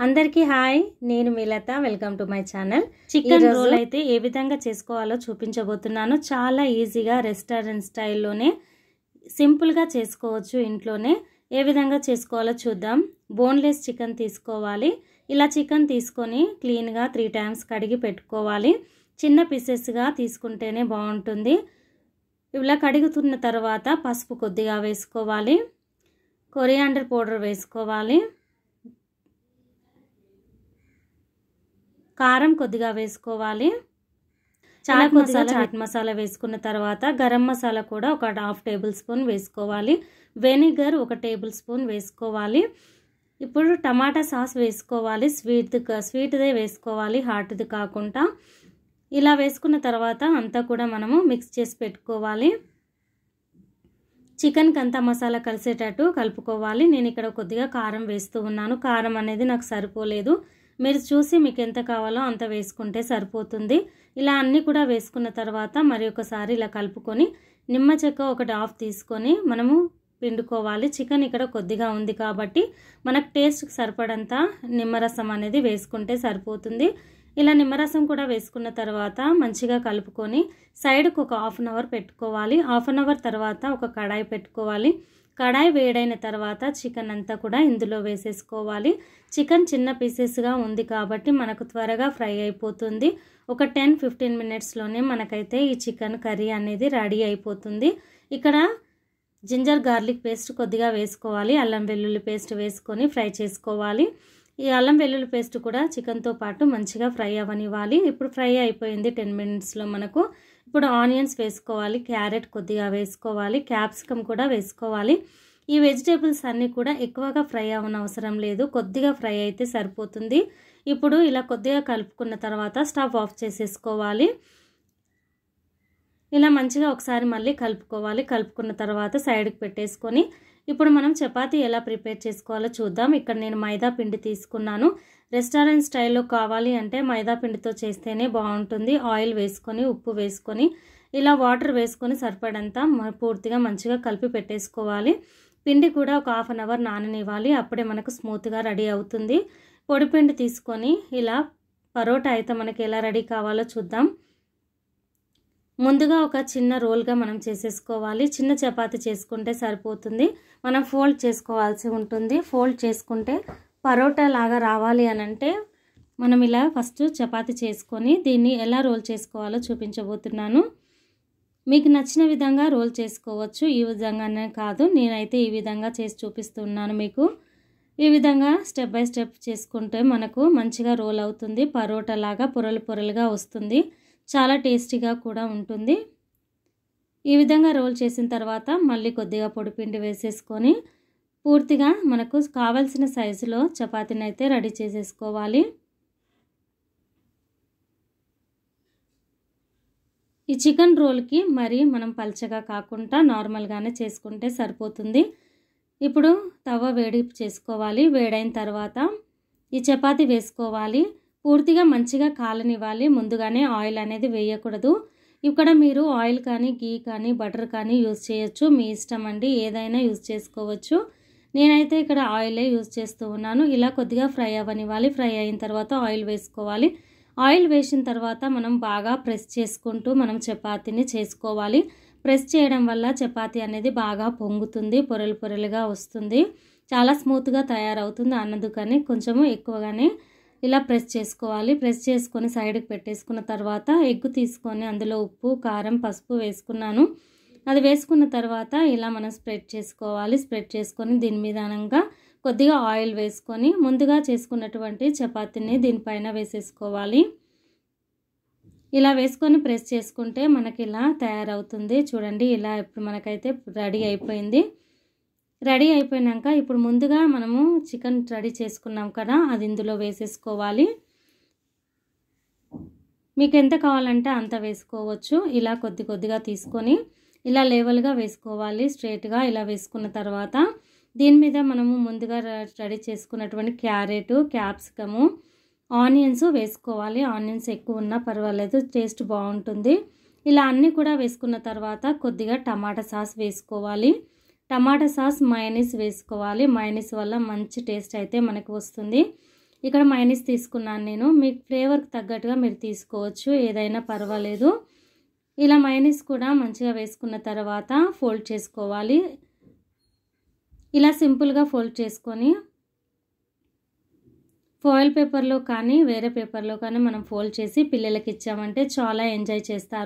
అందరికీ హాయ్, నేను మీలత. Welcome to my channel. Chicken roll అయితే ఏ విధంగా చేసుకోవాలో చూపించబోతున్నాను. చాలా ఈజీగా రెస్టారెంట్ స్టైల్లోనే సింపుల్గా చేసుకోవచ్చు. ఇంట్లోనే ఏ విధంగా చేసుకోవాలో చూద్దాం. బోన్లెస్ చికెన్ తీసుకోవాలి. ఇలా చికెన్ తీసుకొని క్లీన్గా 3 times కడిగి పెట్టుకోవాలి. చిన్న పీసెస్గా తీసుకుంటేనే బాగుంటుంది. ఇలా కడుగుతున్న తర్వాత పసుపు కొద్దిగా వేసుకోవాలి. కొరియాండర్ పౌడర్ వేసుకోవాలి. కారం కొద్దిగా వేసుకోవాలి. చాలా కొద్దిగా చాట్ మసాలా వేసుకున్న తర్వాత గరం మసాలా కూడా ఒక 1/2 tablespoon వేసుకోవాలి. వెనిగర్ 1 tablespoon వేసుకోవాలి. ఇప్పుడు టమాటా సాస్ వేసుకోవాలి. స్వీట్దే వేసుకోవాలి, హాట్ది కాకుండా. ఇలా వేసుకున్న తర్వాత అంతా కూడా మనము మిక్స్ చేసి పెట్టుకోవాలి. చికెన్కి అంతా మసాలా కలిసేటట్టు కలుపుకోవాలి. నేను ఇక్కడ కొద్దిగా కారం వేస్తూ ఉన్నాను. కారం అనేది నాకు సరిపోలేదు. మీరు చూసి మీకు ఎంత కావాలో అంత వేసుకుంటే సరిపోతుంది. ఇలా అన్నీ కూడా వేసుకున్న తర్వాత మరి ఒకసారి ఇలా కలుపుకొని నిమ్మ చెక్క 1/2 తీసుకొని మనము పిండుకోవాలి. చికెన్ ఇక్కడ కొద్దిగా ఉంది కాబట్టి మనకు టేస్ట్కి సరిపడంత నిమ్మరసం అనేది వేసుకుంటే సరిపోతుంది. ఇలా నిమ్మరసం కూడా వేసుకున్న తర్వాత మంచిగా కలుపుకొని సైడ్కి ఒక 1/2 hour పెట్టుకోవాలి. 1/2 hour తర్వాత ఒక కడాయి పెట్టుకోవాలి. కడాయి వేడైన తర్వాత చికెన్ అంతా కూడా ఇందులో వేసేసుకోవాలి. చికెన్ చిన్న పీసెస్గా ఉంది కాబట్టి మనకు త్వరగా ఫ్రై అయిపోతుంది. ఒక 10-15 minutesలోనే మనకైతే ఈ చికెన్ కర్రీ అనేది రెడీ అయిపోతుంది. ఇక్కడ జింజర్ గార్లిక్ పేస్ట్ కొద్దిగా వేసుకోవాలి. అల్లం వెల్లుల్లి పేస్ట్ వేసుకొని ఫ్రై చేసుకోవాలి. ఈ అల్లం వెల్లుల్లి పేస్ట్ కూడా చికెన్తో పాటు మంచిగా ఫ్రై అవ్వనివ్వాలి. ఇప్పుడు ఫ్రై అయిపోయింది 10 minutesలో మనకు. ఇప్పుడు ఆనియన్స్ వేసుకోవాలి. క్యారెట్ కొద్దిగా వేసుకోవాలి. క్యాప్సికమ్ కూడా వేసుకోవాలి. ఈ వెజిటేబుల్స్ అన్నీ కూడా ఎక్కువగా ఫ్రై అవ్వని అవసరం లేదు, కొద్దిగా ఫ్రై అయితే సరిపోతుంది. ఇప్పుడు ఇలా కొద్దిగా కలుపుకున్న తర్వాత స్టవ్ ఆఫ్ చేసేసుకోవాలి. ఇలా మంచిగా ఒకసారి మళ్ళీ కలుపుకోవాలి. కలుపుకున్న తర్వాత సైడ్కి పెట్టేసుకొని ఇప్పుడు మనం చపాతీ ఎలా ప్రిపేర్ చేసుకోవాలో చూద్దాం. ఇక్కడ నేను మైదా పిండి తీసుకున్నాను. రెస్టారెంట్ స్టైల్లో కావాలి అంటే మైదా పిండితో చేస్తేనే బాగుంటుంది. ఆయిల్ వేసుకొని ఉప్పు వేసుకొని ఇలా వాటర్ వేసుకొని సరిపడంతా పూర్తిగా మంచిగా కలిపి పెట్టేసుకోవాలి. పిండి కూడా ఒక 1/2 hour నాననివ్వాలి. అప్పుడే మనకు స్మూత్గా రెడీ అవుతుంది. పొడి పిండి తీసుకొని ఇలా పరోటా అయితే మనకి ఎలా రెడీ కావాలో చూద్దాం. ముందుగా ఒక చిన్న రోల్గా మనం చేసేసుకోవాలి. చిన్న చపాతీ చేసుకుంటే సరిపోతుంది. మనం ఫోల్డ్ చేసుకోవాల్సి ఉంటుంది. ఫోల్డ్ చేసుకుంటే పరోటా లాగా రావాలి అని అంటే మనం ఇలా ఫస్ట్ చపాతీ చేసుకొని దీన్ని ఎలా రోల్ చేసుకోవాలో చూపించబోతున్నాను. మీకు నచ్చిన విధంగా రోల్ చేసుకోవచ్చు. ఈ విధంగానే కాదు, నేనైతే ఈ విధంగా చేసి చూపిస్తున్నాను మీకు. ఈ విధంగా స్టెప్ బై స్టెప్ చేసుకుంటే మనకు మంచిగా రోల్ అవుతుంది. పరోటా లాగా పొరలు పొరలుగా వస్తుంది. చాలా టేస్టీగా కూడా ఉంటుంది. ఈ విధంగా రోల్ చేసిన తర్వాత మళ్ళీ కొద్దిగా పొడిపిండి వేసేసుకొని పూర్తిగా మనకు కావాల్సిన సైజులో చపాతీని అయితే రెడీ చేసేసుకోవాలి. ఈ చికెన్ రోల్కి మరి మనం పల్చగా కాకుండా నార్మల్గానే చేసుకుంటే సరిపోతుంది. ఇప్పుడు తవ వేడి చేసుకోవాలి. వేడైన తర్వాత ఈ చపాతీ వేసుకోవాలి. పూర్తిగా మంచిగా కాలనివ్వాలి. ముందుగానే ఆయిల్ అనేది వేయకూడదు. ఇక్కడ మీరు ఆయిల్ కానీ గీ కానీ బటర్ కానీ యూజ్ చేయొచ్చు, మీ ఇష్టం అండి, ఏదైనా యూజ్ చేసుకోవచ్చు. నేనైతే ఇక్కడ ఆయిలే యూజ్ చేస్తూ ఉన్నాను. ఇలా కొద్దిగా ఫ్రై అవ్వనివ్వాలి. ఫ్రై అయిన తర్వాత ఆయిల్ వేసుకోవాలి. ఆయిల్ వేసిన తర్వాత మనం బాగా ప్రెస్ చేసుకుంటూ మనం చపాతీని చేసుకోవాలి. ప్రెస్ చేయడం వల్ల చపాతీ అనేది బాగా పొంగుతుంది, పొరలు పొరలుగా వస్తుంది, చాలా స్మూత్గా తయారవుతుంది. అందుకని కొంచెము ఎక్కువగానే ఇలా ప్రెస్ చేసుకోవాలి. ప్రెస్ చేసుకొని సైడ్కి పెట్టేసుకున్న తర్వాత ఎగ్ తీసుకొని అందులో ఉప్పు, కారం, పసుపు వేసుకున్నాను. అది వేసుకున్న తర్వాత ఇలా మనం స్ప్రెడ్ చేసుకోవాలి. స్ప్రెడ్ చేసుకొని దీని మీదనంగా కొద్దిగా ఆయిల్ వేసుకొని ముందుగా చేసుకున్నటువంటి చపాతీని దీనిపైన వేసేసుకోవాలి. ఇలా వేసుకొని ప్రెస్ చేసుకుంటే మనకి ఇలా తయారవుతుంది. చూడండి, ఇలా ఇప్పుడు మనకైతే రెడీ అయిపోయింది. రెడీ అయిపోయినాక ఇప్పుడు ముందుగా మనము చికెన్ రెడీ చేసుకున్నాం కదా, అది ఇందులో వేసేసుకోవాలి. మీకు ఎంత కావాలంటే అంత వేసుకోవచ్చు. ఇలా కొద్ది కొద్దిగా తీసుకొని ఇలా లేవల్గా వేసుకోవాలి. స్ట్రైట్గా ఇలా వేసుకున్న తర్వాత దీని మీద మనము ముందుగా రెడీ చేసుకున్నటువంటి క్యారెట్, క్యాప్సికము, ఆనియన్స్ వేసుకోవాలి. ఆనియన్స్ ఎక్కువ ఉన్నా పర్వాలేదు, టేస్ట్ బాగుంటుంది. ఇలా అన్నీ కూడా వేసుకున్న తర్వాత కొద్దిగా టమాటా సాస్ వేసుకోవాలి. టమాటా సాస్, మయోనీస్ వేసుకోవాలి. మయోనీస్ వల్ల మంచి టేస్ట్ అయితే మనకు వస్తుంది. ఇక్కడ మైనీస్ తీసుకున్నాను నేను. మీకు ఫ్లేవర్కి తగ్గట్టుగా మీరు తీసుకోవచ్చు, ఏదైనా పర్వాలేదు. ఇలా మైనీస్ కూడా మంచిగా వేసుకున్న తర్వాత ఫోల్డ్ చేసుకోవాలి. ఇలా సింపుల్గా ఫోల్డ్ చేసుకొని ఫాయిల్ పేపర్లో కానీ వేరే పేపర్లో కానీ మనం ఫోల్డ్ చేసి పిల్లలకి ఇచ్చామంటే చాలా ఎంజాయ్ చేస్తారు.